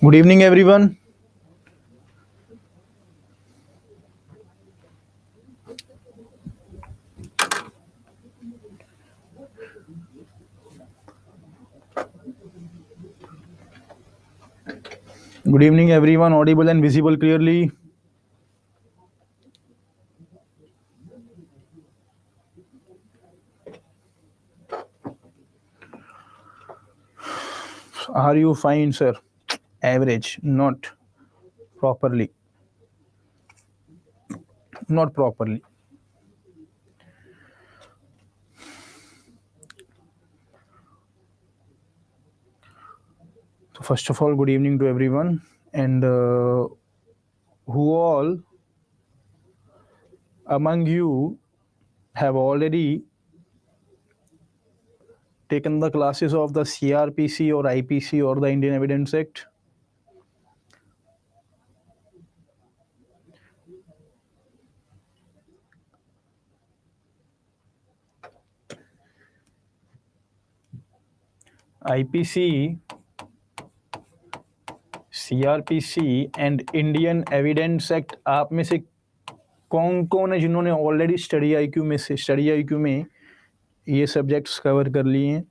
Good evening, everyone. Good evening, everyone. Audible and visible clearly. Are you fine, sir? Average, not properly. Not properly. So, first of all, good evening to everyone. And who all among you have already taken the classes of the CRPC or IPC or the Indian Evidence Act? IPC, CRPC and Indian evidence act आप में से कौन कौन है जिन्होंने already study IQ में ये subjects cover कर लिए हैं?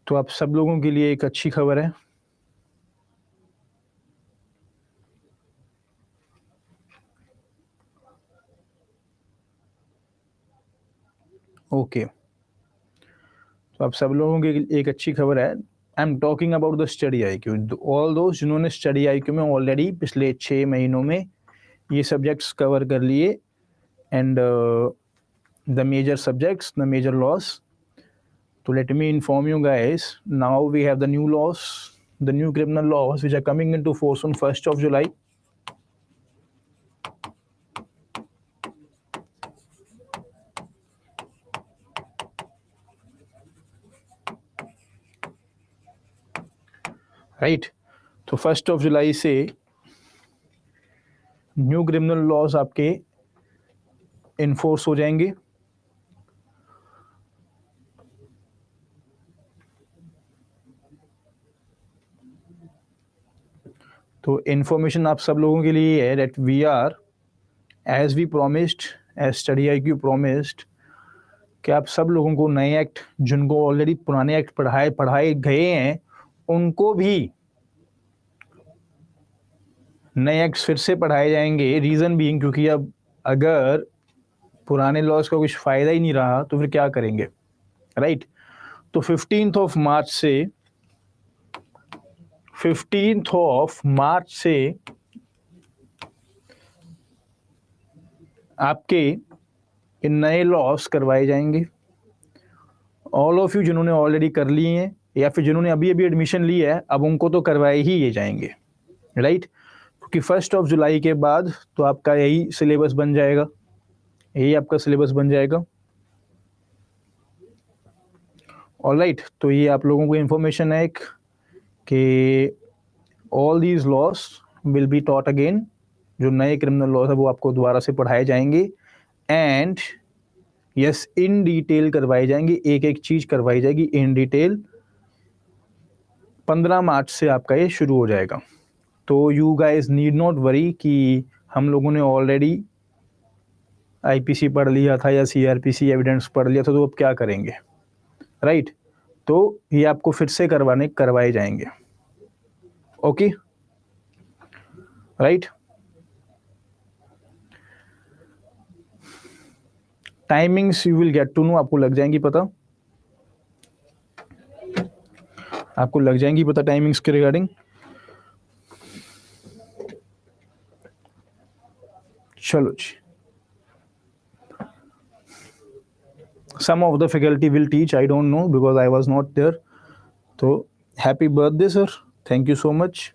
तो आप सब लोगों के लिए एक अच्छी खबर है। ओके, तो आप सब लोगों के लिए एक अच्छी खबर है। I am talking about the study IQ. All दोस्त जिन्होंने स्टडी आईक्यू में ऑलरेडी पिछले 6 महीनों में ये सब्जेक्ट्स कवर कर लिए and the major subjects, the major laws. तो let me inform you guys, now we have the new laws, the new criminal laws which are coming into force on 1st of July. Right, तो 1st of July से new criminal laws आपके enforce हो जाएंगे। तो information आप सब लोगों के लिए है that we are as we promised, as Study IQ promised, कि आप सब लोगों को नए एक्ट, जिनको ऑलरेडी पुराने एक्ट पढ़ाए गए हैं, उनको भी नए एक्ट्स फिर से पढ़ाए जाएंगे। रीज़न बीइंग क्योंकि अब अगर पुराने लॉज का कुछ फ़ायदा ही नहीं रहा तो फिर क्या करेंगे, राइट? तो 15th ऑफ मार्च से आपके इन नए लॉस करवाए जाएंगे। ऑल ऑफ यू जिन्होंने ऑलरेडी कर लिए हैं या फिर जिन्होंने अभी अभी एडमिशन लिया है, अब उनको तो करवाए ही ये जाएंगे, राइट? क्योंकि 1st of July के बाद तो आपका यही सिलेबस बन जाएगा, यही आपका सिलेबस बन जाएगा। ऑलराइट, तो ये आप लोगों को इन्फॉर्मेशन है एक कि all these loss will be taught again. जो नए क्रिमिनल लॉस है वो आपको दोबारा से पढ़ाए जाएंगे एंड यस, इन डिटेल करवाई जाएंगी, एक एक चीज़ करवाई जाएगी इन डिटेल। 15 मार्च से आपका ये शुरू हो जाएगा। तो you guys need not worry कि हम लोगों ने ऑलरेडी आईपीसी पढ़ लिया था या सीआरपीसी एविडेंस पढ़ लिया था, तो अब क्या करेंगे, राइट? तो ये आपको फिर से करवाए जाएंगे। Okay, right? Timings you will get to know, आपको लग जाएंगी पता, आपको लग जाएंगी पता टाइमिंग्स के रिगार्डिंग। चलो जी, some of the faculty will teach, I don't know because I was not there. So happy birthday sir, thank you so much.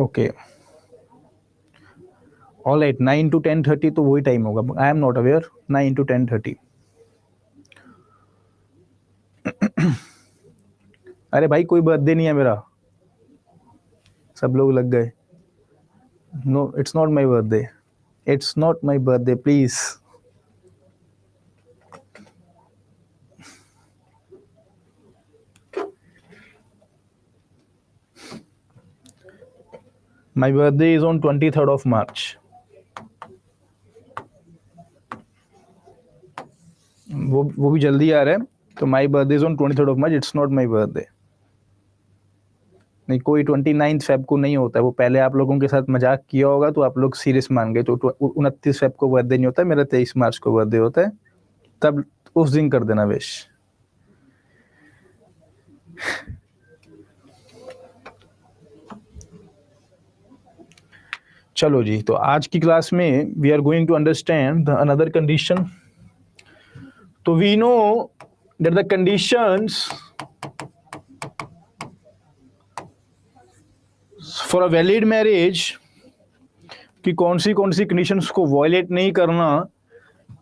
Okay, all right, 9 to 10:30 तो वही टाइम होगा, I am not aware. 9 to 10:30। अरे भाई कोई birthday नहीं है मेरा। सब लोग लग गए. No, it's not my birthday. It's not my birthday, please. My birthday is on 23rd of March. वो भी जल्दी आ रहा है. तो my birthday is on 23rd of March. It's not my birthday. नहीं, कोई 29 फेब को नहीं होता है. वो पहले आप लोगों के साथ मजाक किया होगा तो आप लोग सीरियस मान गए. तो 29 फेब को बर्थडे नहीं होता, मेरा 23 मार्च को बर्थडे होता है. तब उस दिन कर देना विश. चलो जी, तो आज की क्लास में we are going to understand the another condition. तो we know that the conditions for a valid marriage कि कौन सी कंडीशंस को वायलेट नहीं करना.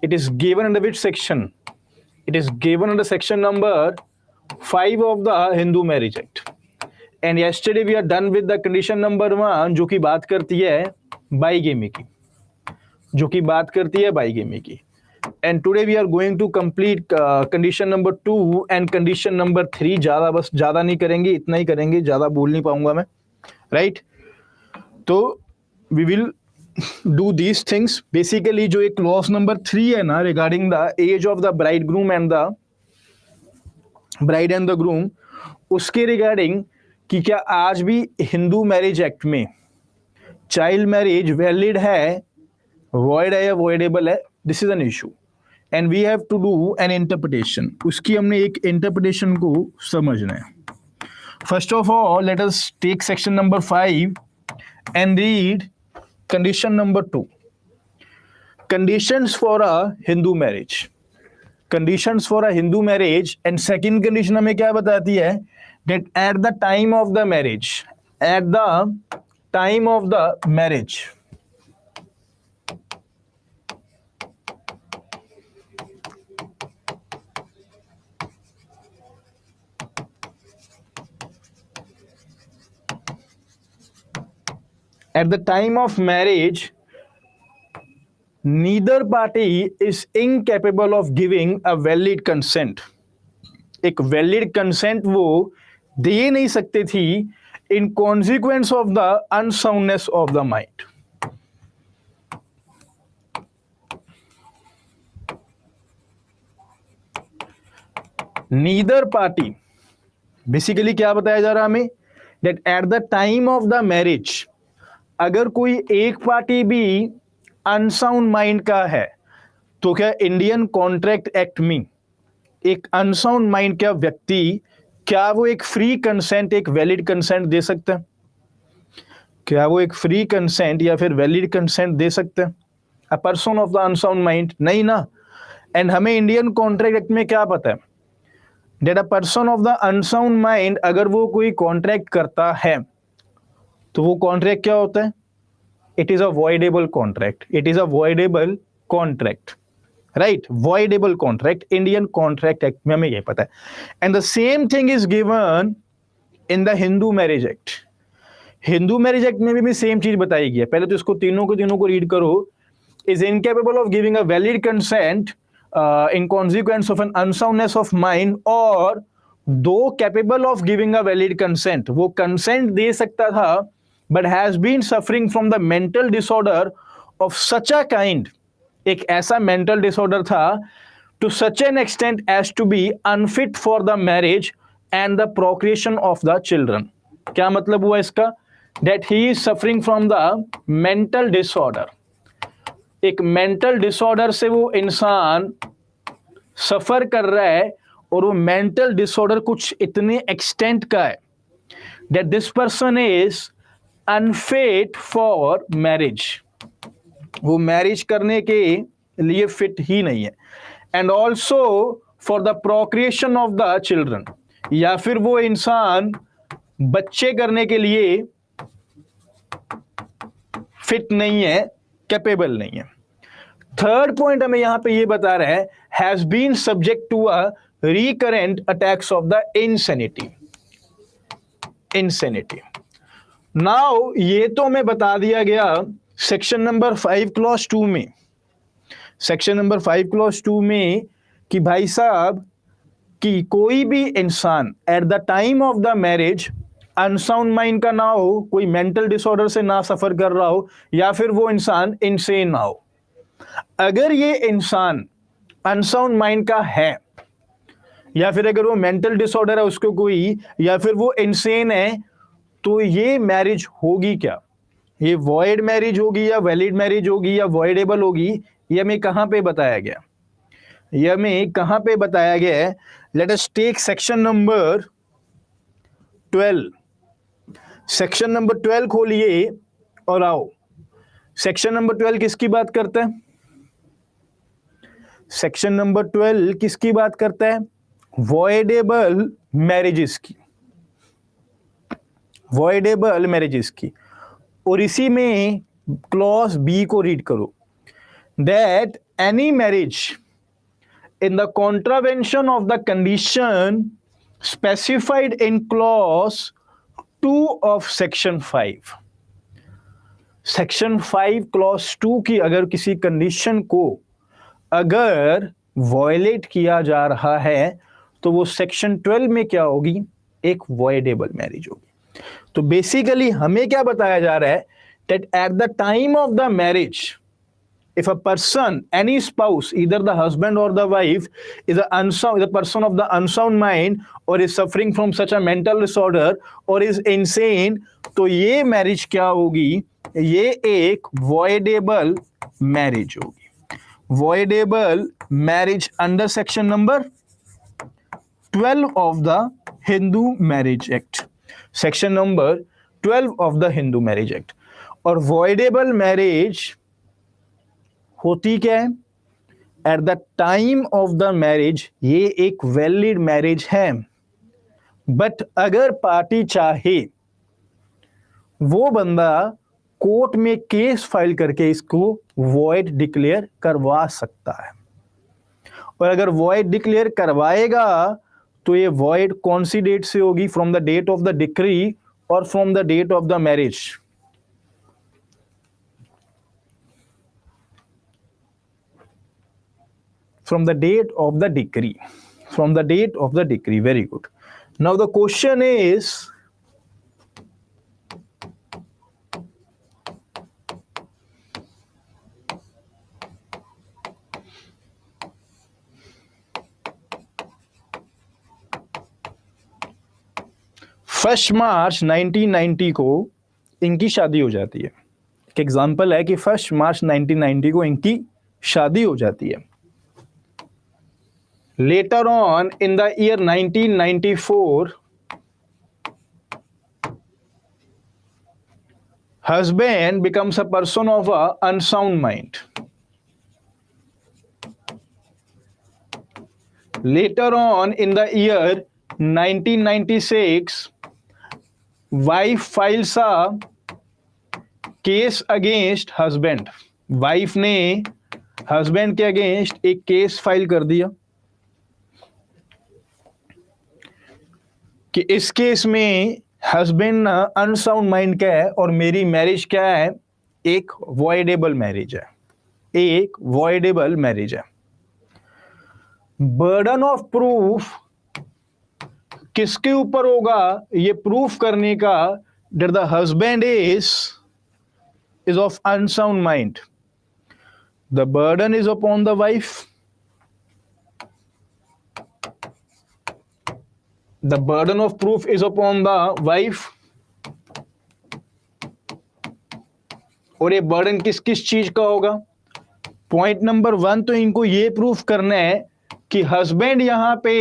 It is given under which section? It is given under section number 5 of the Hindu marriage act. And yesterday we are done with the condition number 1 जो कि बात करती है बाईगेमी की, and today we are going to complete condition number 2 and condition number 3. ज्यादा नहीं करेंगे, इतना ही करेंगे, ज्यादा बोल नहीं पाऊंगा मैं, राइट? तो we will do these things. Basically जो एक क्लॉज नंबर 3 है ना regarding the age of the bride and the groom, उसके रिगार्डिंग कि क्या आज भी हिंदू मैरिज एक्ट में चाइल्ड मैरिज वैलिड है, वॉइड है या वॉइडेबल है, this is an issue and we have to do an interpretation. उसकी हमने एक इंटरप्रिटेशन को समझना है. First of all let us take section number 5 and read condition number 2. Conditions for a Hindu marriage. And second condition हमें क्या बताती है? that at the time of the marriage, at the time of the marriage, neither party is incapable of giving a valid consent. एक valid consent वो दे नहीं सकते थी इन consequence of the unsoundness of the mind. Neither party, basically क्या बताया जा रहा हमें? That at the time of the marriage अगर कोई एक पार्टी भी अनसाउंड माइंड का है तो क्या इंडियन कॉन्ट्रैक्ट एक्ट में एक अनसाउंड माइंड का व्यक्ति, क्या वो एक फ्री कंसेंट, एक वैलिड कंसेंट दे सकता है? क्या वो एक फ्री कंसेंट या फिर वैलिड कंसेंट दे सकता है a person of the unsound mind? नहीं ना. एंड हमें इंडियन कॉन्ट्रैक्ट एक्ट में क्या पता है? That a person of the unsound mind अगर वो कोई कॉन्ट्रैक्ट करता है तो वो कॉन्ट्रैक्ट क्या होता है? It is a voidable contract. Right, voidable contract. Indian contract act में हमें यह पता है. And the same thing is given in the Hindu marriage act. Hindu marriage act में भी सेम चीज बताई गई है. पहले तो इसको तीनों को रीड करो. Is incapable of giving a valid consent in consequence of an unsoundness of mind, और दो capable of giving a valid consent, वो कंसेंट दे सकता था but has been suffering from the mental disorder of such a kind. एक ऐसा mental disorder था to such an extent as to be unfit for the marriage and the procreation of the children. क्या मतलब हुआ इसका? That he is suffering from the mental disorder. एक mental disorder से वो इंसान सफर कर रहा है और वो मेंटल डिसऑर्डर कुछ इतने एक्सटेंट का है that this person is unfit for marriage. वो मैरिज करने के लिए फिट ही नहीं है. And also for the procreation of the children, या फिर वो इंसान बच्चे करने के लिए फिट नहीं है, कैपेबल नहीं है. थर्ड पॉइंट हमें यहां पे ये बता रहा है, has been subject to a recurrent attacks of the insanity. Now ये तो हमें बता दिया गया सेक्शन नंबर 5 क्लॉज 2 में, सेक्शन नंबर 5 क्लॉज 2 में कि भाई साहब कि कोई भी इंसान at the time of the marriage unsound mind का ना हो, कोई मेंटल डिसऑर्डर से ना सफर कर रहा हो, या फिर वो इंसान इनसेन ना हो। अगर ये इंसान अनसाउंड माइंड का है, या फिर अगर वो मेंटल डिसऑर्डर है उसको कोई, या फिर वो इनसेन है, तो ये मैरिज होगी क्या? ये वॉइड मैरिज होगी या वैलिड मैरिज होगी या वॉइडेबल होगी? ये हमें कहां पे बताया गया? ये हमें कहां पे बताया गया है? Let us take section number 12। Section number 12 खोलिए और आओ। सेक्शन नंबर 12 किसकी बात करता है? सेक्शन नंबर 12 किसकी बात करता है? वॉइडेबल मैरिजेस की, वॉइडेबल मैरिजेस की। और इसी में क्लॉज बी को रीड करो, that any marriage in the contravention of the condition specified in clause 2 of section 5। Section 5 clause 2 की अगर किसी कंडीशन को अगर वॉयलेट किया जा रहा है तो वो सेक्शन 12 में क्या होगी? एक वॉइडेबल मैरिज होगी। तो बेसिकली हमें क्या बताया जा रहा है? That at the time of the marriage, if a person, any spouse, either the husband or the wife, is a person of the unsound mind or is suffering from such a mental disorder or is insane, तो ये marriage क्या होगी? ये एक voidable marriage होगी। voidable marriage under section number 12 of the Hindu marriage act, section number 12 of the Hindu marriage act. और voidable marriage होती क्या है? At the time of the marriage ये एक वैलिड मैरिज है, बट अगर पार्टी चाहे वो बंदा कोर्ट में केस फाइल करके इसको वॉइड डिक्लेयर करवा सकता है। और अगर वॉइड डिक्लेयर करवाएगा तो ये वॉइड कौन सी डेट से होगी? From the date of the decree और from the date of the marriage? From the date of the decree, from the date of the decree. Very good. Now the question is, first March 1990 को इनकी शादी हो जाती है। एक example है कि फर्स्ट मार्च 1990 को इनकी शादी हो जाती है। Later on in the year 1994, husband becomes a person of a unsound mind. Later on in the year 1996, wife files a case against husband. Wife ने हस्बैंड के अगेंस्ट एक केस फाइल कर दिया कि इस केस में हस्बैंड अनसाउंड माइंड का है और मेरी मैरिज क्या है? एक वॉइडेबल मैरिज है, एक वॉइडेबल मैरिज है। बर्डन ऑफ प्रूफ किसके ऊपर होगा ये प्रूफ करने का? That the husband is of unsound mind. The burden is upon the wife, the burden of proof is upon the wife। और ये बर्डन किस किस चीज का होगा? पॉइंट नंबर 1 तो इनको ये प्रूफ करना है कि हस्बैंड यहां पे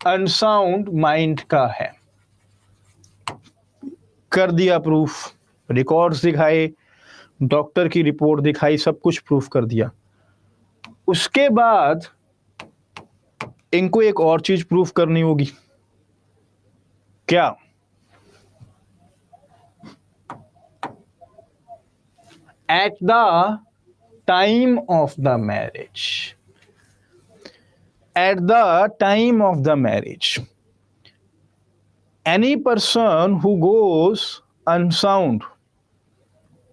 अनसाउंड माइंड का है। कर दिया प्रूफ, रिकॉर्ड्स दिखाए, डॉक्टर की रिपोर्ट दिखाई, सब कुछ प्रूफ कर दिया। उसके बाद इनको एक और चीज प्रूफ करनी होगी। क्या? At the time of the marriage, at the time of the marriage, any person who goes unsound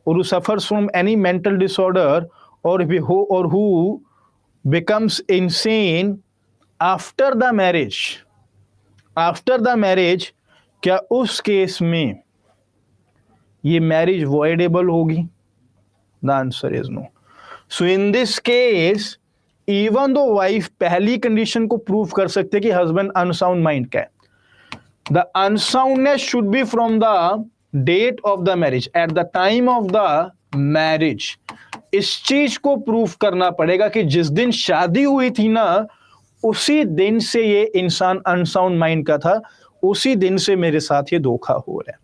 or who suffers from any mental disorder or who becomes insane after the marriage, क्या उस case में ये marriage voidable होगी? The answer is no. So in this case, even though wife पहली condition को prove कर सकते कि हस्बैंड अनसाउंड माइंड का है, the unsoundness should be from the date of the marriage, at the time of the marriage. इस चीज को प्रूफ करना पड़ेगा कि जिस दिन शादी हुई थी ना, उसी दिन से ये इंसान अनसाउंड माइंड का था, उसी दिन से मेरे साथ ये धोखा हो रहा है।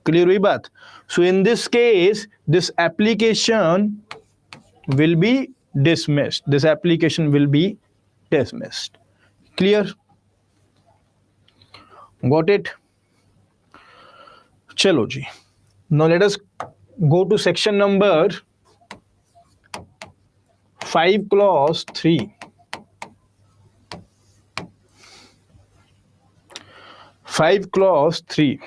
क्लियर हुई बात? So in this case this application will be dismissed. This application will be dismissed. Clear? Got it? Chalo ji. Now let us go to section number 5 clause 3. 5 clause 3.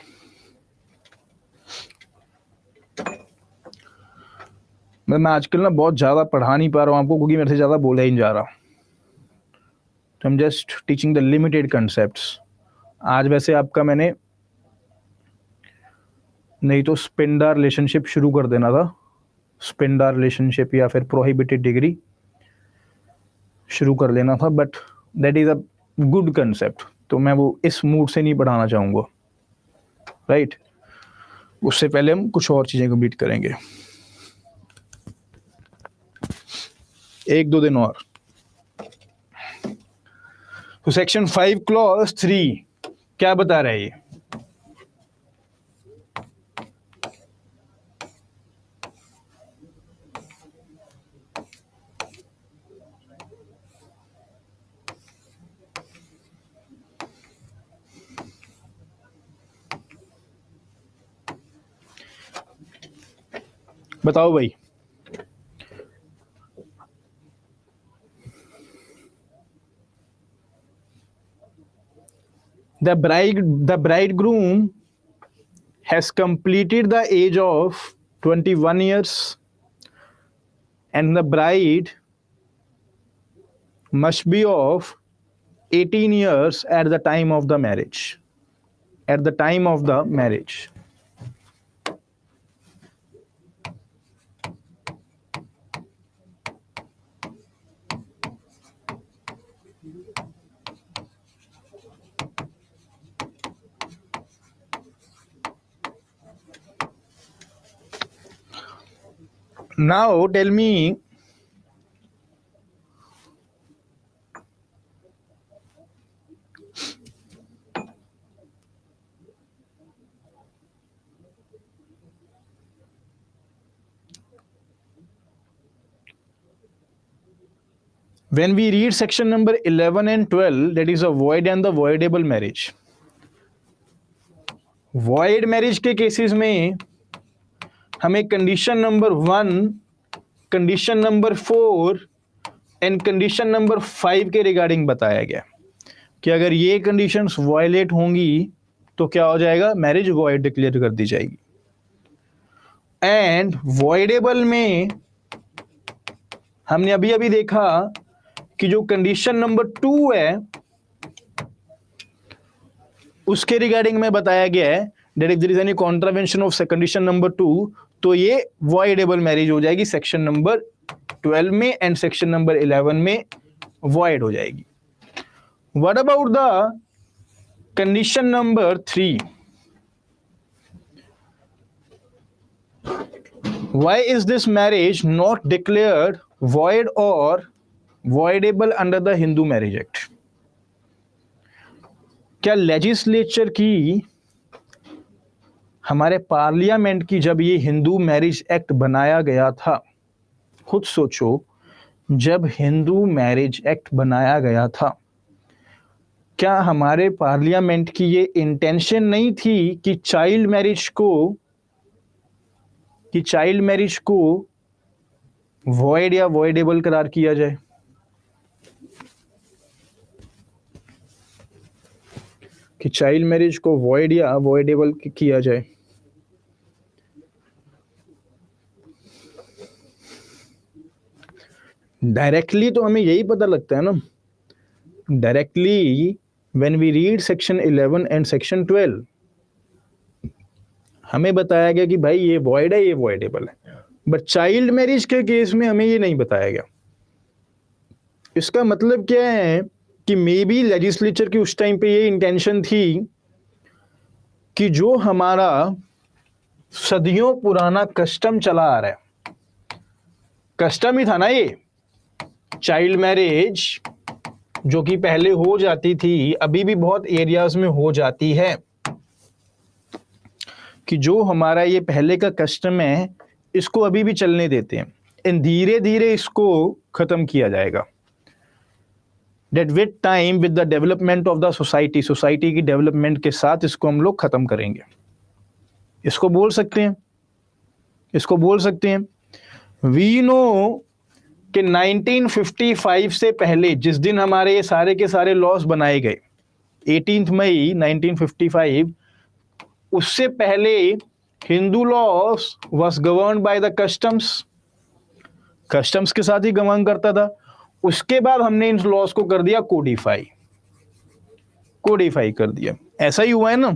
मैं आजकल ना बहुत ज़्यादा पढ़ा नहीं पा रहा हूँ आपको, क्योंकि मेरे से ज़्यादा बोला ही नहीं जा रहा, तो I am just teaching the limited concepts. आज वैसे आपका मैंने नहीं तो स्पेंडर रिलेशनशिप शुरू कर देना था, स्पेंडर रिलेशनशिप या फिर प्रोहिबिटेड डिग्री शुरू कर लेना था, but that is a good concept, तो मैं वो इस मूड से नहीं पढ़ाना चाहूँगा, राइट? उससे पहले हम कुछ और चीज़ें कंप्लीट करेंगे, 1-2 दिन और। तो सेक्शन 5 क्लॉज 3 क्या बता रहा है ये? बताओ भाई। The bridegroom has completed the age of 21 years and the bride must be of 18 years at the time of the marriage. At the time of the marriage. Now tell me, when we read section number 11 and 12, that is a void and the voidable marriage. Void marriage के cases में हमें condition number 1, condition number 4 and condition number 5 के regarding बताया गया कि अगर ये conditions violet होंगी तो क्या हो जाएगा? मैरिज वॉइड डिक्लेयर कर दी जाएगी। एंड वॉइडेबल में हमने अभी अभी देखा कि जो कंडीशन नंबर 2 है उसके रिगार्डिंग में बताया गया है that if there is any contravention of condition number 2 तो ये वॉइडेबल मैरिज हो जाएगी सेक्शन नंबर 12 में एंड सेक्शन नंबर 11 में वॉइड हो जाएगी। What about the condition number 3? Why is this marriage not declared void or voidable under the Hindu Marriage Act? क्या legislature की, हमारे पार्लियामेंट की जब ये हिंदू मैरिज एक्ट बनाया गया था, खुद सोचो, जब हिंदू मैरिज एक्ट बनाया गया था, क्या हमारे पार्लियामेंट की ये इंटेंशन नहीं थी कि चाइल्ड मैरिज को वॉइड या वॉइडेबल करार किया जाए? कि चाइल्ड मैरिज को वॉइड या वॉइडेबल किया जाए? डायरेक्टली तो हमें यही पता लगता है ना, directly when we read section 11 and section 12 हमें बताया गया कि भाई ये वॉइड है, ये वॉइडेबल है, बट चाइल्ड मैरिज के केस में हमें ये नहीं बताया गया। इसका मतलब क्या है कि मे बी लेजिस्लेचर की उस टाइम पे ये इंटेंशन थी कि जो हमारा सदियों पुराना कस्टम चला आ रहा है, कस्टम ही था ना ये चाइल्ड मैरिज, जो कि पहले हो जाती थी, अभी भी बहुत एरियाज में हो जाती है, कि जो हमारा ये पहले का कस्टम है इसको अभी भी चलने देते हैं, एंड धीरे धीरे इसको खत्म किया जाएगा। That with time with the development of the society, society की डेवलपमेंट के साथ इसको हम लोग खत्म करेंगे। इसको बोल सकते हैं, इसको बोल सकते हैं। वी नो कि 1955 से पहले, जिस दिन हमारे ये सारे के सारे लॉज बनाए गए 18 मई 1955, उससे पहले Hindu laws was governed by the customs, customs के साथ ही गवर्न करता था। उसके बाद हमने इन लॉज को कर दिया कोडिफाई, कोडिफाई कर दिया। ऐसा ही हुआ है ना,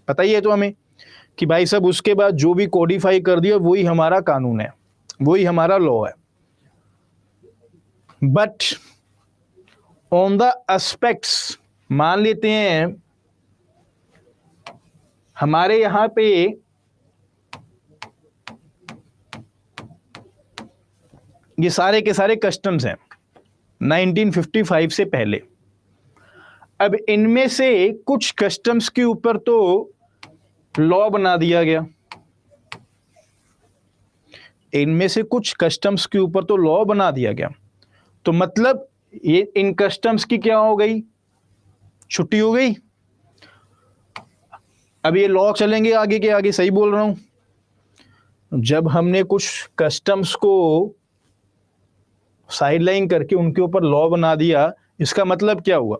पता ही है तो हमें कि भाई साहब उसके बाद जो भी कोडिफाई कर दिया वही हमारा कानून है, वही हमारा लॉ है। बट ऑन द एस्पेक्ट्स, मान लेते हैं हमारे यहां पे ये सारे के सारे कस्टम्स हैं 1955 से पहले। अब इनमें से कुछ कस्टम्स के ऊपर तो लॉ बना दिया गया, इनमें से कुछ कस्टम्स के ऊपर तो लॉ बना दिया गया, तो मतलब ये इन कस्टम्स की क्या हो गई, छुट्टी हो गई। अब ये लॉ चलेंगे आगे के आगे, सही बोल रहा हूं। जब हमने कुछ कस्टम्स को साइडलाइन करके उनके ऊपर लॉ बना दिया, इसका मतलब क्या हुआ,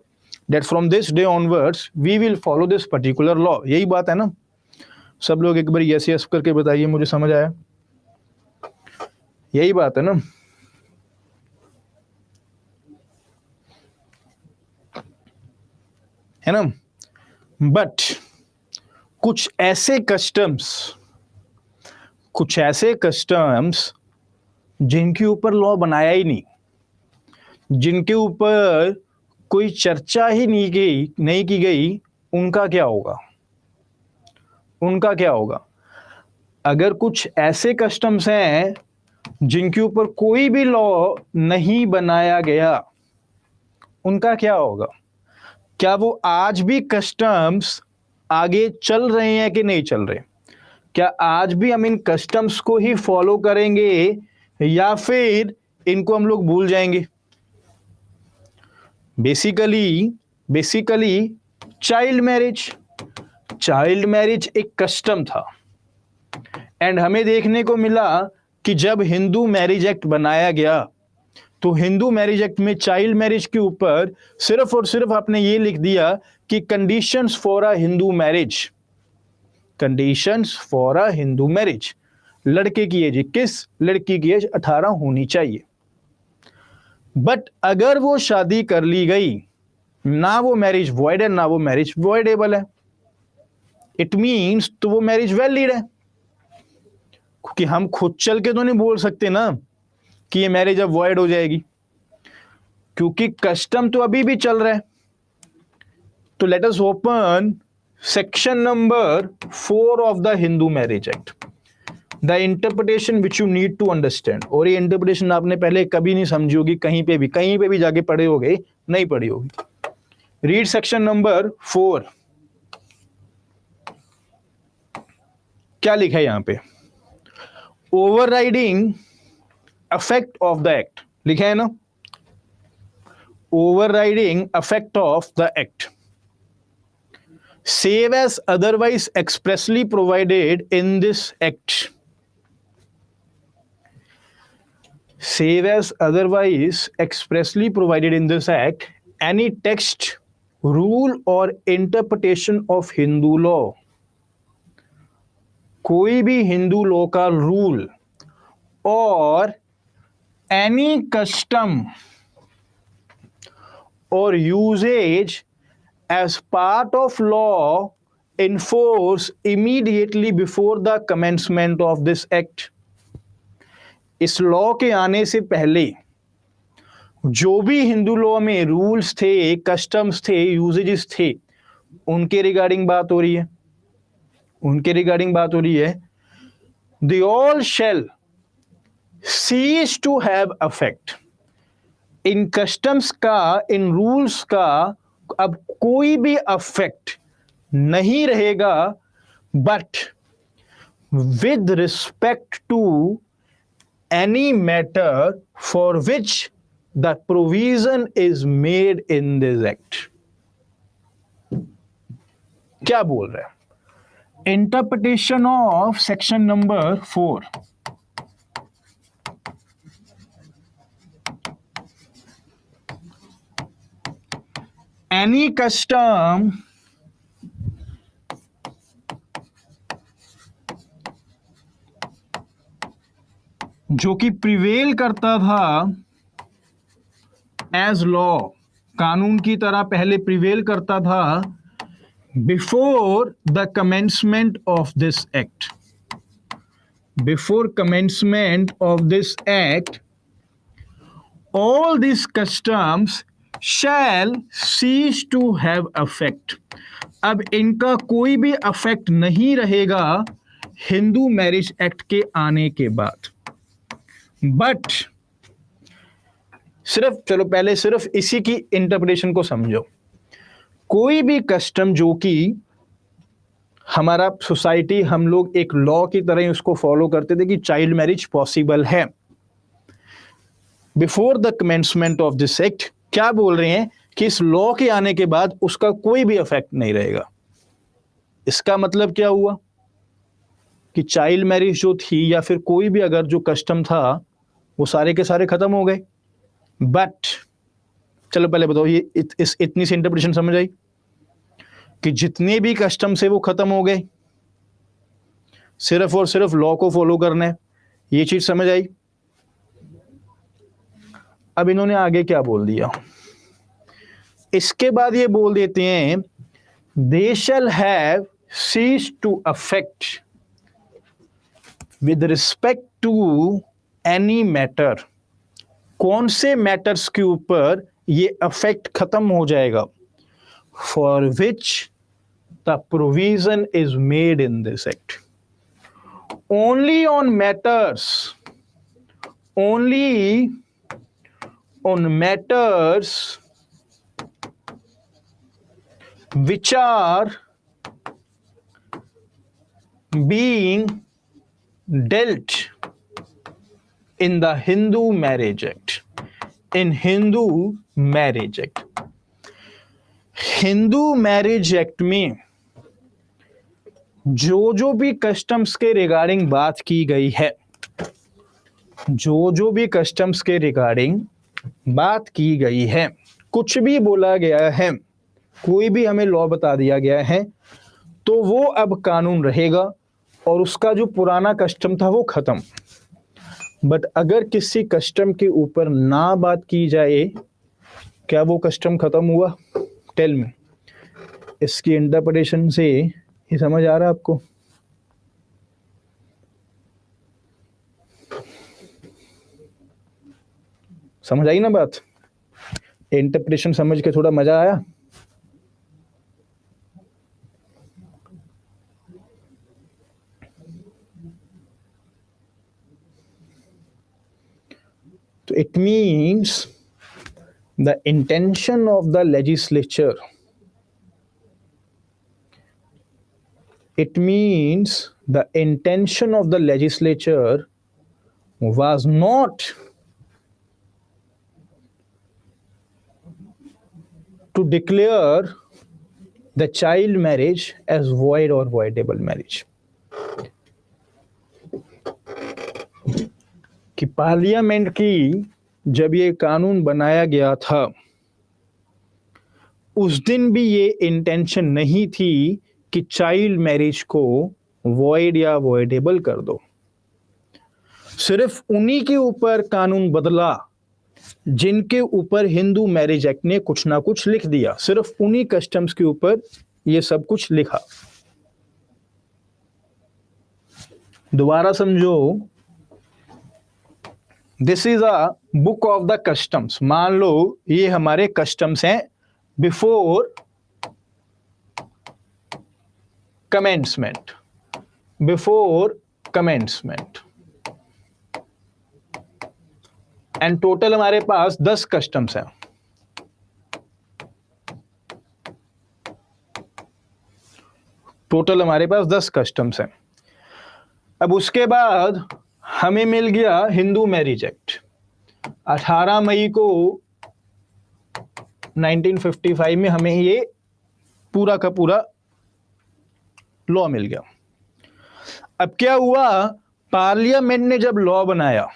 that from this day onwards we will follow this particular law। यही बात है ना। सब लोग एक बार यस यस करके बताइए, मुझे समझ आया। यही बात है ना। है ना। बट कुछ ऐसे कस्टम्स जिनके ऊपर लॉ बनाया ही नहीं, जिनके ऊपर कोई चर्चा ही नहीं की गई, उनका क्या होगा, उनका क्या होगा। अगर कुछ ऐसे कस्टम्स हैं जिनके ऊपर कोई भी लॉ नहीं बनाया गया, उनका क्या होगा। क्या वो आज भी कस्टम्स आगे चल रहे हैं कि नहीं चल रहे। क्या आज भी हम इन कस्टम्स को ही फॉलो करेंगे या फिर इनको हम लोग भूल जाएंगे। बेसिकली चाइल्ड मैरिज एक कस्टम था, एंड हमें देखने को मिला कि जब हिंदू मैरिज एक्ट बनाया गया तो हिंदू मैरिज एक्ट में चाइल्ड मैरिज के ऊपर सिर्फ और सिर्फ आपने ये लिख दिया कि conditions for a Hindu marriage, conditions for a Hindu marriage, लड़के की एज 21, लड़की की एज 18 होनी चाहिए। बट अगर वो शादी कर ली गई, ना वो मैरिज वॉइड है ना वो मैरिज वॉइडेबल है, इट मीन्स तो वो मैरिज वैलिड है। क्योंकि हम खुद चल के तो नहीं बोल सकते ना कि ये मैरिज अब वॉइड हो जाएगी, क्योंकि कस्टम तो अभी भी चल रहा है। तो let us open section number 4 of the Hindu marriage Act, the interpretation which you need to understand. और ये इंटरप्रिटेशन आपने पहले कभी नहीं समझी होगी, कहीं पे भी जाके पढ़े होगे, नहीं पढ़ी होगी। Read section number 4। क्या लिखा है यहां पे, overriding effect of the act, लिखा है ना, overriding effect of the act, save as otherwise expressly provided in this act, save as otherwise expressly provided in this act, any text, rule or interpretation of Hindu law, कोई भी Hindu law का rule और any custom or usage as part of law in force immediately before the commencement of this act. इस law के आने से पहले जो भी हिंदू लॉ में रूल्स थे, कस्टम्स थे, यूजेजेस थे, उनके रिगार्डिंग बात हो रही है, उनके रिगार्डिंग बात हो रही है. They all shall cease to have effect. In customs का, इन रूल्स का अब कोई भी अफेक्ट नहीं रहेगा, but with respect to any matter for which the provision is made in this act. क्या बोल रहे हैं? Interpretation of section number 4. Any custom जो कि प्रिवेल करता था एज लॉ, कानून की तरह पहले प्रिवेल करता था, before the commencement of this act, before commencement of this act, all this customs shall cease to have effect. अब इनका कोई भी अफेक्ट नहीं रहेगा हिंदू मैरिज एक्ट के आने के बाद. बट सिर्फ, चलो पहले सिर्फ इसी की इंटरप्रिटेशन को समझो. कोई भी कस्टम जो कि हमारा सोसाइटी, हम लोग एक लॉ की तरह ही उसको फॉलो करते थे कि चाइल्ड मैरिज पॉसिबल है, before the commencement of this act, क्या बोल रहे हैं कि इस लॉ के आने के बाद उसका कोई भी इफेक्ट नहीं रहेगा. इसका मतलब क्या हुआ कि चाइल्ड मैरिज जो थी या फिर कोई भी अगर जो कस्टम था वो सारे के सारे खत्म हो गए. बट चलो पहले बताओ, ये इतनी सी इंटरप्रिटेशन समझ आई कि जितने भी कस्टम से वो खत्म हो गए, सिर्फ और सिर्फ लॉ को फॉलो करना है, ये चीज समझ आई. अब इन्होंने आगे क्या बोल दिया, इसके बाद ये बोल देते हैं they shall have cease to affect with respect to any matter. कौन से मैटर्स के ऊपर ये अफेक्ट खत्म हो जाएगा? For which the provision is made in this act. Only on matters, only on matters which are being dealt in the Hindu Marriage Act. In Hindu Marriage Act. Hindu marriage act में जो भी customs के regarding बात की गई है, जो भी कस्टम्स के रिगार्डिंग बात की गई है, कुछ भी बोला गया है, कोई भी हमें लॉ बता दिया गया है, तो वो अब कानून रहेगा और उसका जो पुराना कस्टम था वो खत्म. बट अगर किसी कस्टम के ऊपर ना बात की जाए, क्या वो कस्टम खत्म हुआ? Tell me. इसकी इंटरप्रिटेशन से ही समझ आ रहा है आपको? समझ आई ना बात? इंटरप्रिटेशन समझ के थोड़ा मजा आया? तो it means the intention of the legislature, it means the intention of the legislature was not to declare the child marriage as void or voidable marriage. कि पार्लियामेंट की जब ये कानून बनाया गया था, उस दिन भी ये इंटेंशन नहीं थी कि चाइल्ड मैरिज को वॉइड या वॉइडेबल कर दो. सिर्फ उन्हीं के ऊपर कानून बदला जिनके ऊपर हिंदू मैरिज एक्ट ने कुछ ना कुछ लिख दिया। सिर्फ उन्हीं कस्टम्स के ऊपर ये सब कुछ लिखा। दोबारा समझो, this is a book of the customs. मान लो ये हमारे कस्टम्स हैं before commencement, before commencement, and total हमारे पास 10 कस्टम्स हैं। टोटल हमारे पास 10 कस्टम्स हैं। अब उसके बाद हमें मिल गया हिंदू मैरिज एक्ट। 18 मई को 1955 में हमें ये पूरा का पूरा लॉ मिल गया। अब क्या हुआ, पार्लियामेंट ने जब लॉ बनाया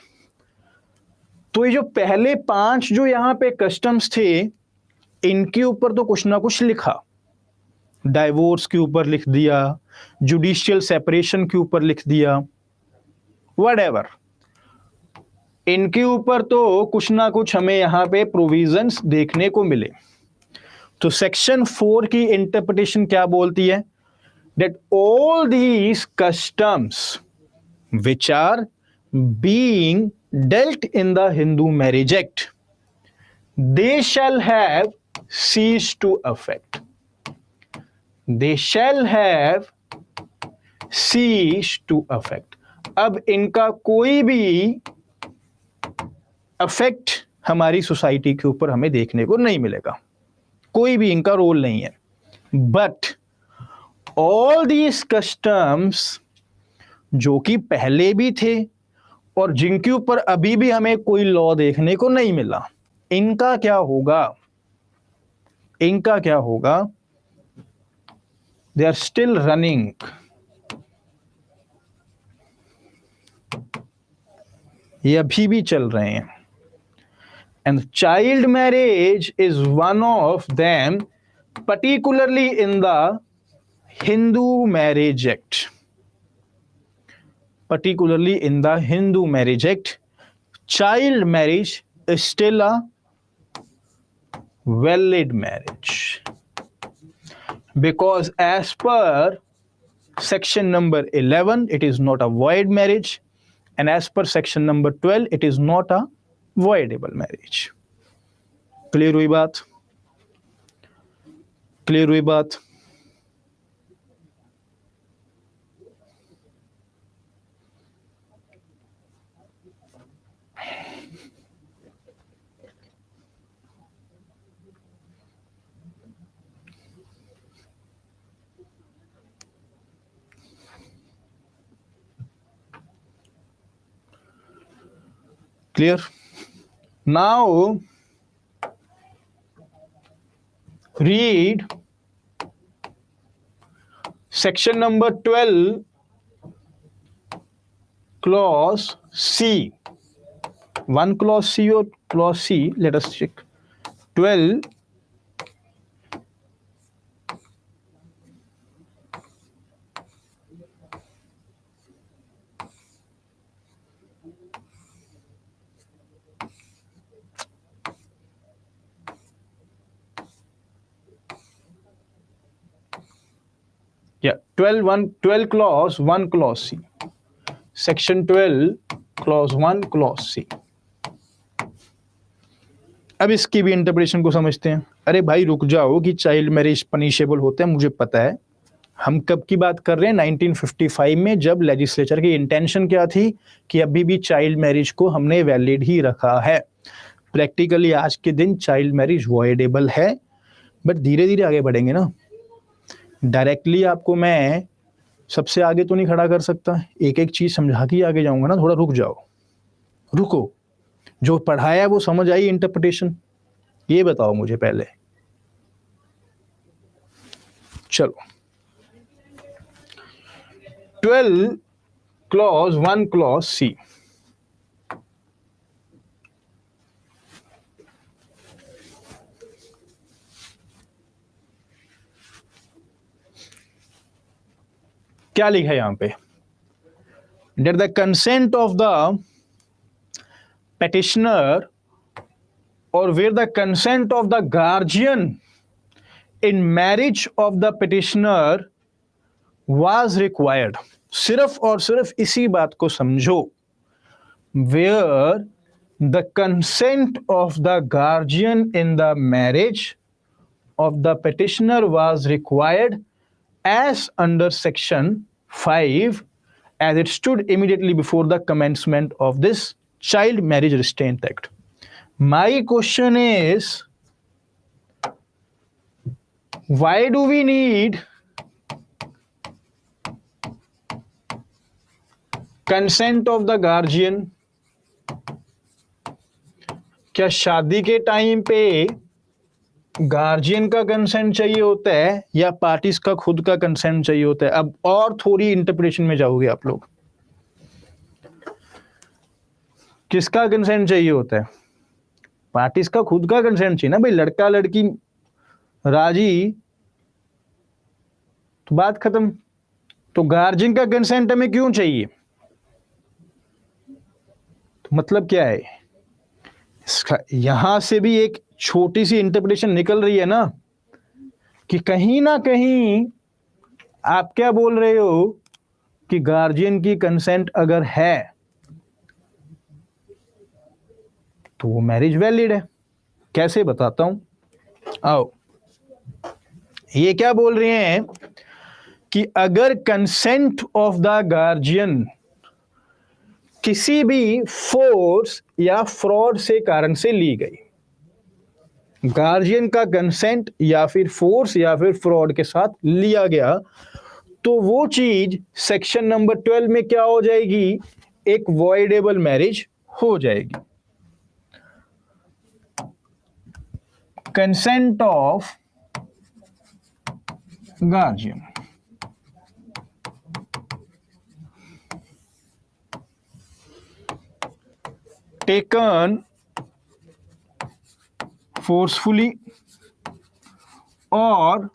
तो ये जो पहले 5 जो यहां पे कस्टम्स थे इनके ऊपर तो कुछ ना कुछ लिखा। डाइवोर्स के ऊपर लिख दिया, जुडिशियल सेपरेशन के ऊपर लिख दिया, व्हाटएवर, इनके ऊपर तो कुछ ना कुछ हमें यहां पे प्रोविजंस देखने को मिले। तो सेक्शन 4 की इंटरप्रिटेशन क्या बोलती है, that all these customs which are being dealt in the Hindu Marriage Act, they shall have ceased to affect. They shall have ceased to affect. अब इनका कोई भी अफेक्ट हमारी सोसाइटी के ऊपर हमें देखने को नहीं मिलेगा, कोई भी इनका रोल नहीं है। बट ऑल दीज कस्टम्स जो कि पहले भी थे और जिनके ऊपर अभी भी हमें कोई लॉ देखने को नहीं मिला, इनका क्या होगा, इनका क्या होगा, दे आर स्टिल रनिंग। ये अभी भी चल रहे हैं। And child marriage is one of them, particularly in the Hindu Marriage Act. Particularly in the Hindu Marriage Act, child marriage is still a valid marriage. Because as per section number 11, it is not a void marriage. And as per section number 12, it is not a voidable marriage. Clear हुई बात? Clear हुई बात? Clear? Now read section number 12 clause C. One clause C or clause C, let us check. 12 yeah, 12 clause 1 clause C. Section 12 clause 1 clause C. अब इसकी भी interpretation को समझते हैं। अरे भाई रुक जाओ, कि चाइल्ड मैरिज पनिशेबल होते हैं मुझे पता है। हम कब की बात कर रहे हैं, 1955 में, जब लेजिस्लेचर की इंटेंशन क्या थी कि अभी भी चाइल्ड मैरिज को हमने वैलिड ही रखा है। प्रैक्टिकली आज के दिन चाइल्ड मैरिज वॉइडेबल है, बट धीरे धीरे आगे बढ़ेंगे ना। डायरेक्टली आपको मैं सबसे आगे तो नहीं खड़ा कर सकता, एक एक चीज समझा के आगे जाऊंगा ना। थोड़ा रुक जाओ, रुको, जो पढ़ाया वो समझ आई इंटरप्रिटेशन, ये बताओ मुझे पहले। चलो 12 clause 1 clause C. क्या लिखा है यहां पे, that the consent of the petitioner or where the consent of the guardian in marriage of the petitioner was required. सिर्फ और सिर्फ इसी बात को समझो, where the consent of the guardian in the marriage of the petitioner was required as under section 5 as it stood immediately before the commencement of this Child Marriage Restraint Act. My question is, why do we need consent of the guardian? क्या शादी के time पे guardian का consent चाहिए होता है या parties का खुद का कंसेंट चाहिए होता है? अब और थोड़ी इंटरप्रिटेशन में जाओगे आप लोग, किसका कंसेंट चाहिए होता है? पार्टीज का खुद का कंसेंट चाहिए ना भाई, लड़का लड़की राजी तो बात खत्म। तो गार्जियन का कंसेंट हमें क्यों चाहिए? तो मतलब क्या है इसका? यहां से भी एक छोटी सी इंटरप्रिटेशन निकल रही है ना कि कहीं ना कहीं आप क्या बोल रहे हो कि गार्जियन की कंसेंट अगर है तो वो मैरिज वैलिड है। कैसे बताता हूं, आओ। ये क्या बोल रहे हैं कि अगर कंसेंट ऑफ द गार्जियन किसी भी फोर्स या फ्रॉड से कारण से ली गई, गार्जियन का कंसेंट या फिर फोर्स या फिर फ्रॉड के साथ लिया गया, तो वो चीज सेक्शन नंबर 12 में क्या हो जाएगी? एक वॉइडेबल मैरिज हो जाएगी। Consent of guardian taken forcefully or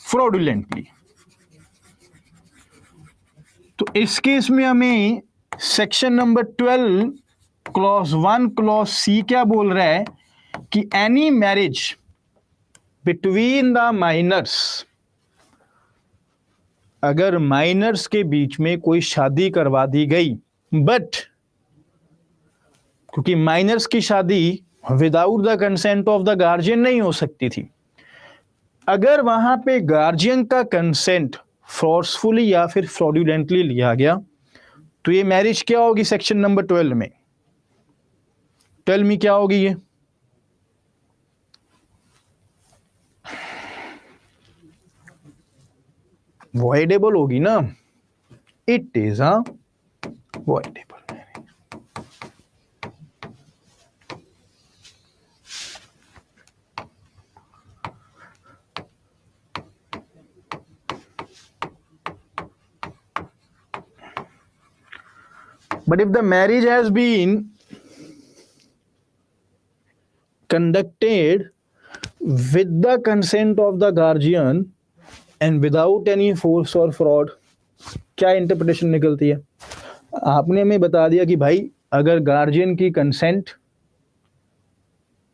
fraudulently। तो इस केस में हमें section number 12 clause 1 clause C क्या बोल रहा है कि any marriage between the minors, अगर माइनर्स के बीच में कोई शादी करवा दी गई, बट क्योंकि माइनर्स की शादी without the consent of the guardian नहीं हो सकती थी, अगर वहां पे गार्जियन का कंसेंट फोर्सफुली या फिर फ्रॉडुलेंटली लिया गया, तो ये मैरिज क्या होगी? सेक्शन नंबर 12 में, 12 में क्या होगी? ये वॉइडेबल होगी ना। It is a voidable. But if the marriage has been conducted with the consent of the guardian and without any force or fraud, क्या इंटरप्रिटेशन निकलती है? आपने हमें बता दिया कि भाई अगर गार्जियन की कंसेंट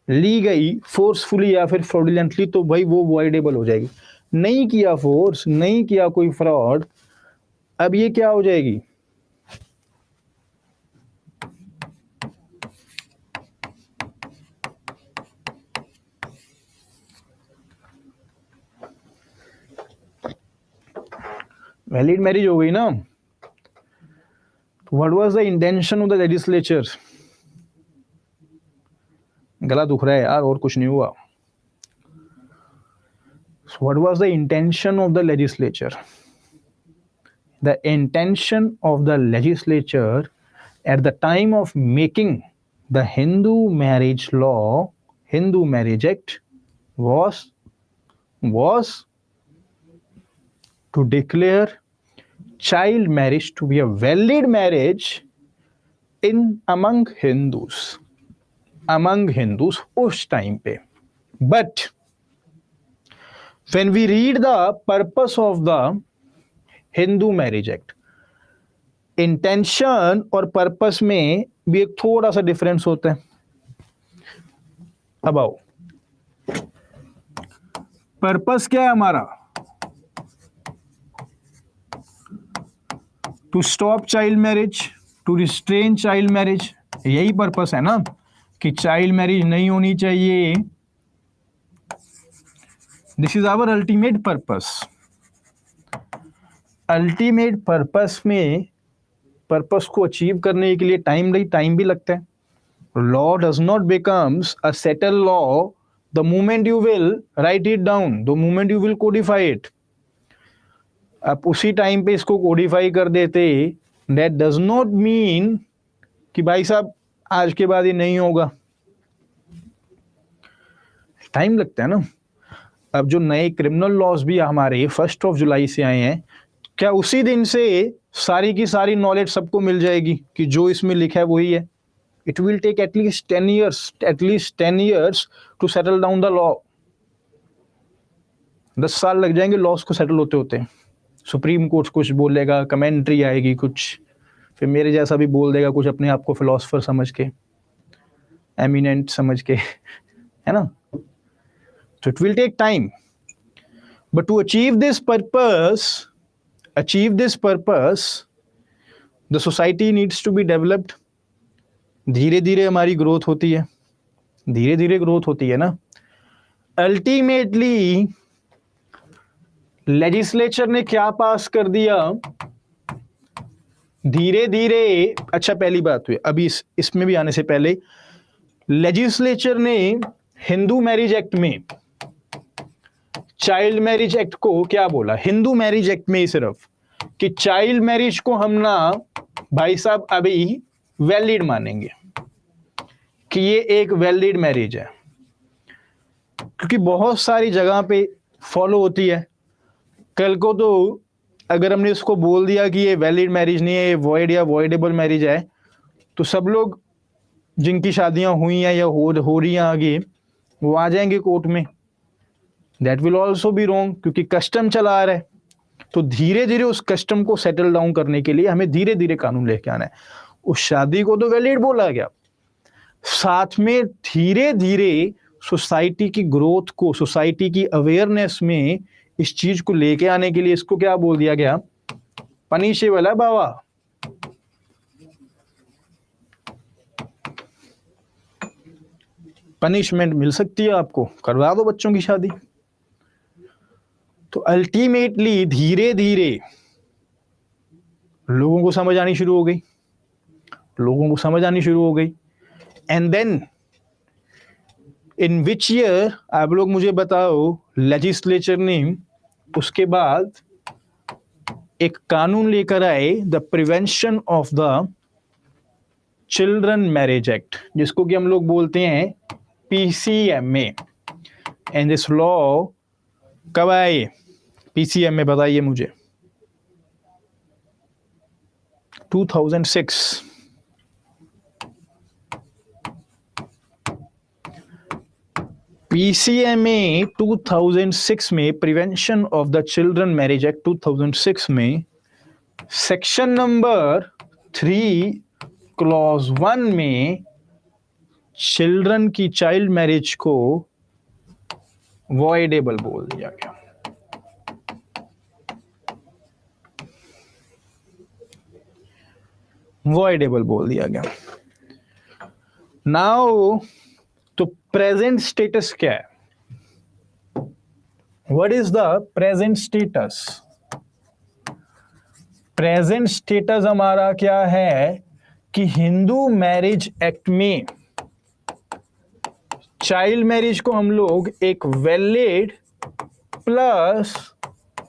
ली गई फोर्सफुली या फिर फ्रॉडुलेंटली तो भाई वो वॉइडेबल हो जाएगी। नहीं किया फोर्स, नहीं किया कोई फ्रॉड, अब ये क्या हो जाएगी? वैलिड मैरिज हो गई ना। What was the intention of the legislature? गला दुख रहा है यार, और कुछ नहीं हुआ। What was the intention of the legislature? The intention of the legislature at the time of making the Hindu marriage law, Hindu marriage act, was to declare child marriage to be a valid marriage in among Hindus उस time पे। But when we read the purpose of the Hindu Marriage Act, intention और purpose में भी एक थोड़ा सा difference होता है। अब आओ, पर्पस क्या है हमारा? To stop child marriage, to restrain child marriage, यही पर्पस है ना कि चाइल्ड मैरिज नहीं होनी चाहिए। This is our ultimate purpose. Ultimate purpose में पर्पस को अचीव करने के लिए टाइम भी लगता है। Law does not becomes a settle law the moment you will write it down, the moment you will codify it. आप उसी टाइम पे इसको कोडिफाई कर देते, दैट डज नॉट मीन कि भाई साहब आज के बाद ये नहीं होगा। टाइम लगता है ना। अब जो नए क्रिमिनल लॉज भी हमारे 1 जुलाई से आए हैं, क्या उसी दिन से सारी की सारी नॉलेज सबको मिल जाएगी कि जो इसमें लिखा है वही है? It will take at least 10 years to settle down the law. 10 साल लग जाएंगे लॉस को सेटल होते होते। सुप्रीम कोर्ट कुछ बोलेगा, कमेंट्री आएगी कुछ, फिर मेरे जैसा भी बोल देगा कुछ अपने आप को फिलोसफर समझ के, एमिनेंट समझ के, है ना। So it will take time, but to achieve this purpose, the society needs to be developed. धीरे धीरे हमारी ग्रोथ होती है, धीरे धीरे ग्रोथ होती है ना। अल्टीमेटली लेजिस्लेचर ने क्या पास कर दिया? धीरे धीरे, अच्छा पहली बात हुई, अभी इसमें भी आने से पहले लेजिस्लेचर ने हिंदू मैरिज एक्ट में चाइल्ड मैरिज एक्ट को क्या बोला? हिंदू मैरिज एक्ट में ही सिर्फ कि चाइल्ड मैरिज को हम ना भाई साहब अभी वैलिड मानेंगे कि ये एक वैलिड मैरिज है, क्योंकि बहुत सारी जगह पे फॉलो होती है। कल को तो अगर हमने इसको बोल दिया कि ये वैलिड मैरिज नहीं है, ये वॉइड या वॉइडेबल मैरिज है, तो सब लोग जिनकी शादियां हुई हैं या हो रही हैं आगे, वो आ जाएंगे कोर्ट में। That will also be wrong, क्योंकि कस्टम चला आ रहा है। तो धीरे धीरे उस कस्टम को सेटल डाउन करने के लिए हमें धीरे धीरे कानून लेके आना है। उस शादी को तो वैलिड बोला गया, साथ में धीरे धीरे सोसाइटी की ग्रोथ को, सोसाइटी की अवेयरनेस में इस चीज को लेके आने के लिए इसको क्या बोल दिया गया? पनिशेबल है बाबा। पनिशमेंट मिल सकती है आपको, करवा दो बच्चों की शादी। तो अल्टीमेटली धीरे धीरे लोगों को समझ आनी शुरू हो गई, and then in which year आप लोग मुझे बताओ, लेजिस्लेचर ने उसके बाद एक कानून लेकर आए, the prevention of the children marriage act, जिसको कि हम लोग बोलते हैं PCMA। एंड दिस लॉ कब आए? PCMA बताइए मुझे। 2006। PCMA 2006 में, prevention of the children marriage act 2006 में, सेक्शन नंबर 3 क्लॉज 1 में चिल्ड्रन की चाइल्ड मैरिज को वॉइडेबल बोल दिया गया। वॉइडेबल बोल दिया गया। नाउ तो प्रेजेंट स्टेटस क्या है? What is the present status? Present status हमारा क्या है कि हिंदू मैरिज एक्ट में चाइल्ड मैरिज को हम लोग एक वैलिड प्लस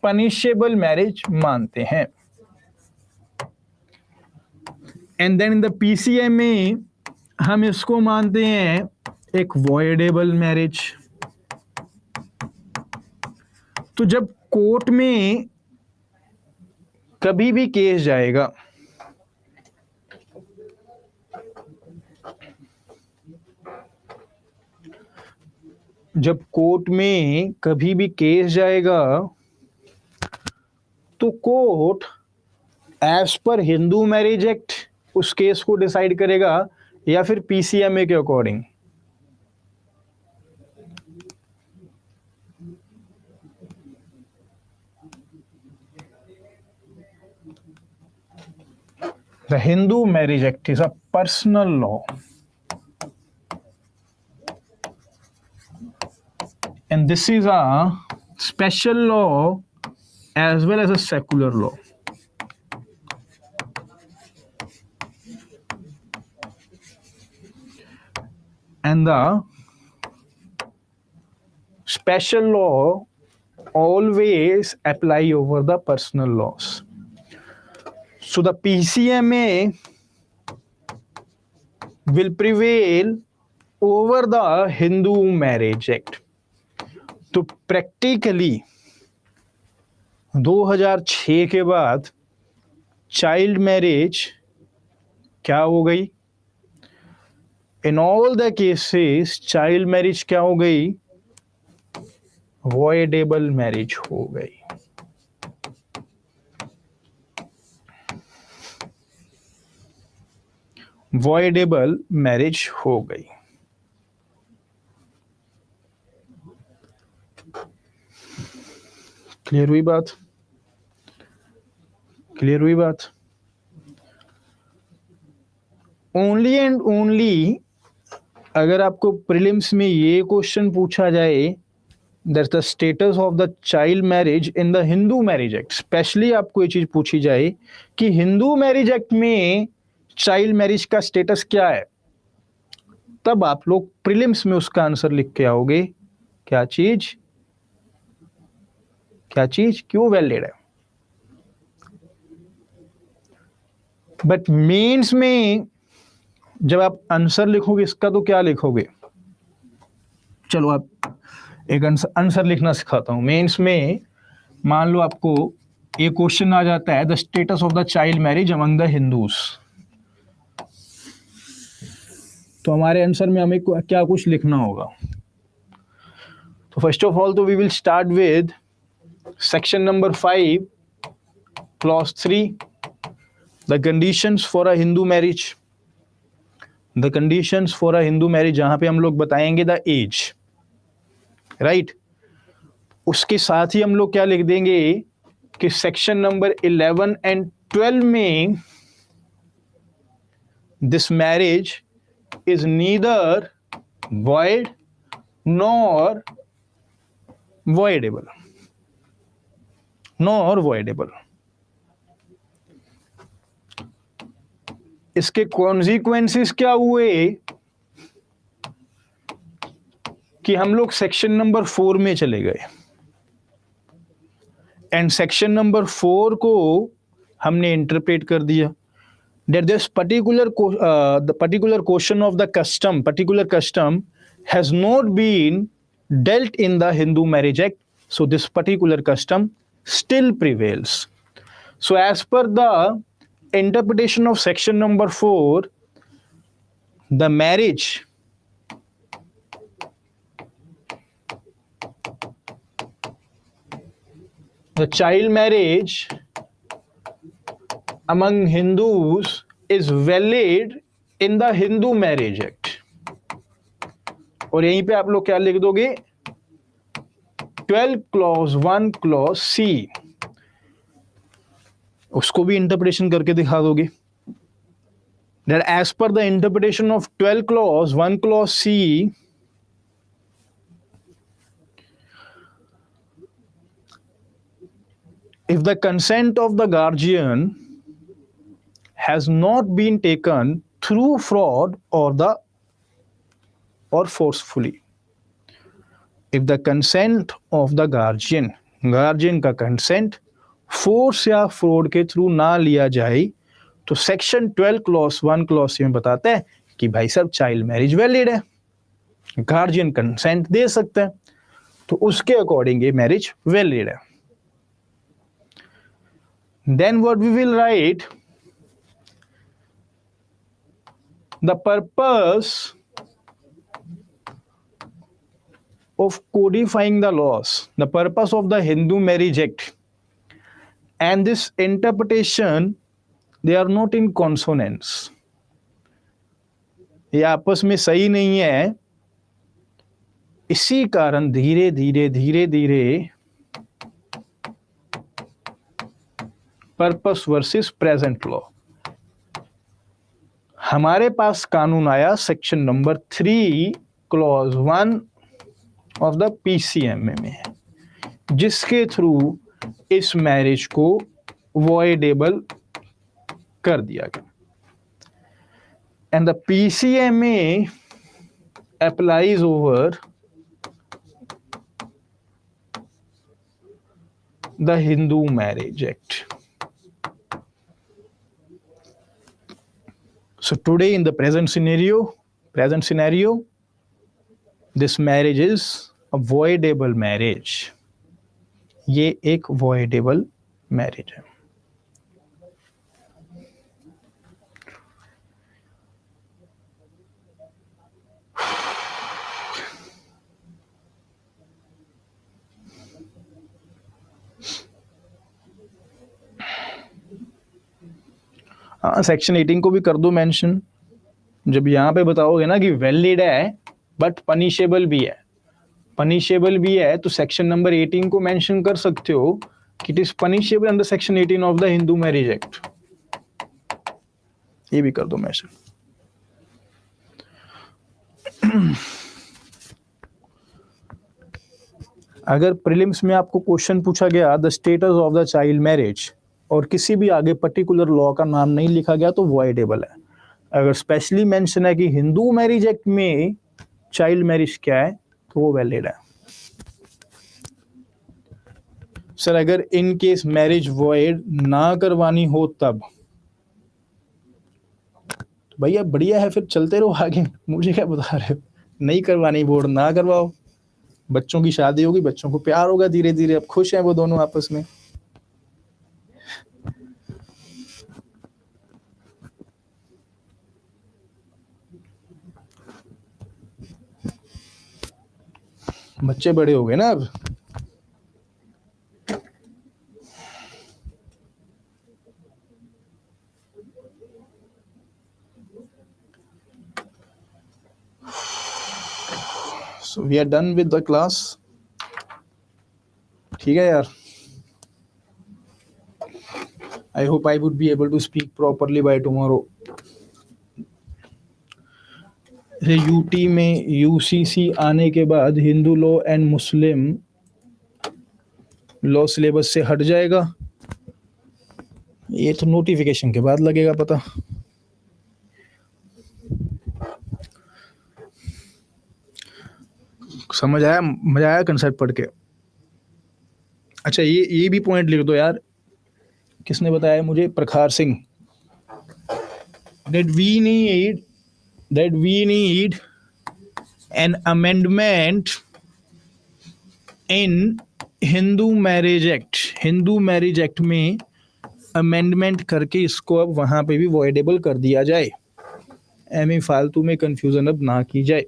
पनिशेबल मैरिज मानते हैं। And then in the PCMA हम इसको मानते हैं एक वॉइडेबल मैरिज। तो जब कोर्ट में कभी भी केस जाएगा, तो court as per Hindu marriage Act उस केस को डिसाइड करेगा या फिर पीसीएमए के according? The Hindu Marriage Act is a personal law, and this is a special law as well as a secular law. And the special law always apply over the personal laws. So the PCMA will prevail over the Hindu Marriage Act. तो practically 2006 के बाद child marriage क्या हो गई? In all the cases child marriage क्या हो गई? Voidable marriage हो गई. वॉइडेबल मैरिज हो गई. क्लियर हुई बात? क्लियर हुई बात? ओनली एंड ओनली अगर आपको प्रीलिम्स में ये क्वेश्चन पूछा जाए, that's the status of the child marriage in the Hindu marriage act, specially आपको ये चीज पूछी जाए कि हिंदू मैरिज एक्ट में चाइल्ड मैरिज का स्टेटस क्या है, तब आप लोग प्रीलिम्स में उसका आंसर लिख के आओगे. क्या चीज? क्या चीज? क्यों वैलिड है. बट मेंस में जब आप आंसर लिखोगे इसका तो क्या लिखोगे? चलो आप एक आंसर लिखना सिखाता हूं. मेंस में मान लो आपको एक क्वेश्चन आ जाता है, the status of the child marriage among the Hindus. तो हमारे आंसर में हमें क्या कुछ लिखना होगा? तो फर्स्ट ऑफ ऑल तो we will start with section number 5 clause 3, the conditions for a Hindu marriage. The conditions for a Hindu marriage, जहां पे हम लोग बताएंगे द एज, राइट. उसके साथ ही हम लोग क्या लिख देंगे कि सेक्शन नंबर 11 एंड 12 में this marriage is neither void nor voidable. इसके कॉन्सिक्वेंसेस क्या हुए कि हम लोग सेक्शन नंबर 4 में चले गए, एंड सेक्शन नंबर 4 को हमने इंटरप्रेट कर दिया that this the particular question of the particular custom has not been dealt in the Hindu Marriage Act, so this particular custom still prevails. So as per the interpretation of section number 4, the marriage the child marriage among Hindus is valid in the Hindu Marriage Act. और यहीं पे आप लोग क्या लिख दोगे? 12 clause 1 clause C, उसको भी इंटरप्रिटेशन करके दिखा दोगे. That as per the interpretation of 12 clause 1 clause C, if the consent of the guardian has not been taken through fraud or forcefully, if the consent of the guardian का consent force या fraud के through ना लिया जाए, तो section 12 clause 1 clause में बताता है कि भाई साहब चाइल्ड मैरिज वैलिड है, गार्जियन कंसेंट दे सकता है, तो उसके अकॉर्डिंग ये मैरिज वैलिड है. Then what we will write, the purpose of codifying the laws, the purpose of the Hindu Marriage Act and this interpretation they are not in consonance, ये आपस में सही नहीं है। इसी कारण धीरे धीरे धीरे धीरे पर्पस वर्सेस प्रेजेंट लॉ, हमारे पास कानून आया section number 3 clause 1 of the PCMA में, जिसके थ्रू इस मैरिज को वॉइडेबल कर दिया गया। And the PCMA applies over the Hindu Marriage Act. So today in the present scenario, this marriage is a voidable marriage. ये एक voidable marriage है। हाँ, सेक्शन 18 को भी कर दो मेंशन। जब यहाँ पे बताओगे ना कि वैलिड है बट पनिशेबल भी है, तो सेक्शन नंबर 18 को मेंशन कर सकते हो कि it is punishable under section 18 of the Hindu marriage act, ये भी कर दो मेंशन। अगर प्रीलिम्स में आपको क्वेश्चन पूछा गया the status of the child marriage और किसी भी आगे पर्टिकुलर लॉ का नाम नहीं लिखा गया तो वॉइडेबल है। अगर स्पेशली मेंशन है कि हिंदू मैरिज एक्ट में चाइल्ड मैरिज क्या है तो वो वैलिड है। सर अगर इन केस मैरिज वॉइड ना करवानी हो तब, तो भैया बढ़िया है, फिर चलते रहो आगे, मुझे क्या बता रहे हो। नहीं करवानी बोर्ड ना करवाओ, बच्चों की शादी होगी, बच्चों को प्यार होगा धीरे धीरे, अब खुश हैं वो दोनों आपस में। बच्चे बड़े हो गए ना अब। So we are done with the class. ठीक है यार। I hope I would be able to speak properly by tomorrow. UT में यूसीसी आने के बाद Hindu law and Muslim law syllabus से हट जाएगा, ये तो नोटिफिकेशन के बाद लगेगा पता। समझ आया, मजा आया कंसेप्ट पढ़ के। अच्छा ये भी पॉइंट लिख दो यार, किसने बताया मुझे, Prakhar Singh, that we need an amendment in Hindu marriage act में अमेंडमेंट करके इसको अब वहां पे भी वॉइडेबल कर दिया जाए, एम फालतू में कंफ्यूजन अब ना की जाए।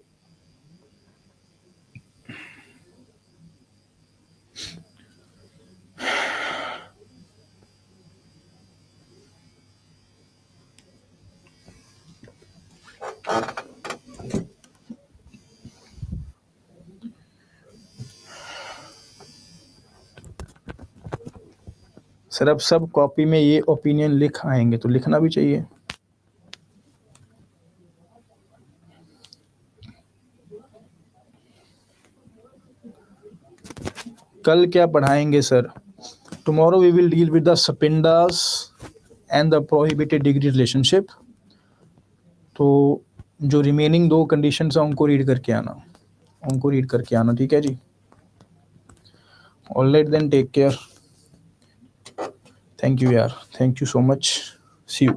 सर अब सब कॉपी में ये ओपिनियन लिख आएंगे तो लिखना भी चाहिए। कल क्या पढ़ाएंगे सर? Tomorrow we will deal with the sapindas and the prohibited degree relationship. तो जो रिमेनिंग 2 कंडीशंस हैं उनको रीड करके आना, ठीक है जी। Alright then, take care, thank you यार, thank you so much, see you.